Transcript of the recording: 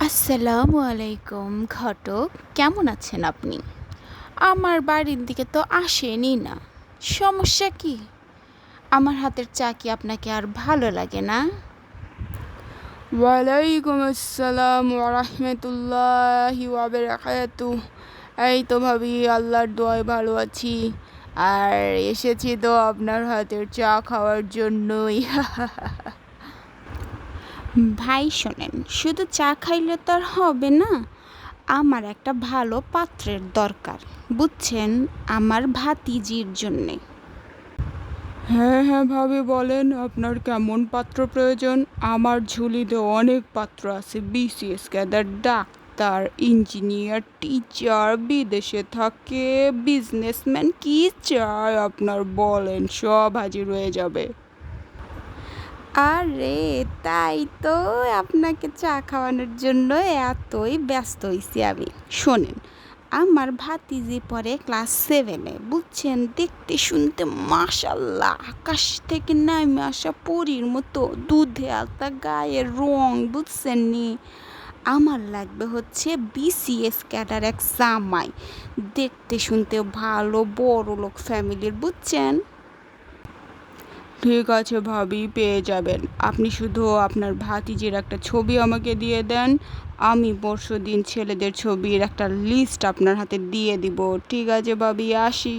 আসসালামু আলাইকুম ঘটক, কেমন আছেন আপনি? আমার বাড়ির দিকে তো আসেনি না। সমস্যা কি? আমার হাতের চা কি আপনাকে আর ভালো লাগে না? ওয়ালাইকুম আসসালাম ওরহমতুল্লাহি ওয়াবারাকাতুহ। এই তো ভাবি, আল্লাহর দোয়ায় ভালো আছি। আর এসেছি তো আপনার হাতের চা খাওয়ার জন্যই। ভাই শোনেন, শুধু চা খাইলে তো আর হবে না। আমার একটা ভালো পাত্রের দরকার, বুঝছেন, আমার ভাতিজির জন্যে। হ্যাঁ হ্যাঁ ভাবি, বলেন আপনার কেমন পাত্র প্রয়োজন। আমার ঝুলিতে অনেক পাত্র আছে, BCS cadre, doctor, engineer, teacher, বিদেশে থাকে, বিজনেসম্যান, কি চাই আপনার বলেন, সব হাজির হয়ে যাবে। আরে তাই তো, আপনাকে চা খাওয়ানোর জন্য এতই ব্যস্ত হয়েছি আমি। শোনেন, আমার ভাতিজি পড়ে ক্লাস 7-এ, বুঝছেন, দেখতে শুনতে মাশাল্লাহ আকাশ থেকে নামে আসা পরীর মতো, দুধে আলতা গায়ের রং, বুঝছেন নি। আমার লাগবে হচ্ছে বিসিএস ক্যাডার এক জামাই, দেখতে শুনতে ভালো, বড় লোক ফ্যামিলির, বুঝছেন। ঠিক আছে ভাবি, পেয়ে যাবেন। আপনি শুধু আপনার ভাতিজির একটা ছবি আমাকে দিয়ে দেন, আমি পরশুদিন ছেলেদের ছবির একটা লিস্ট আপনার হাতে দিয়ে দিব। ঠিক আছে ভাবি, আসি।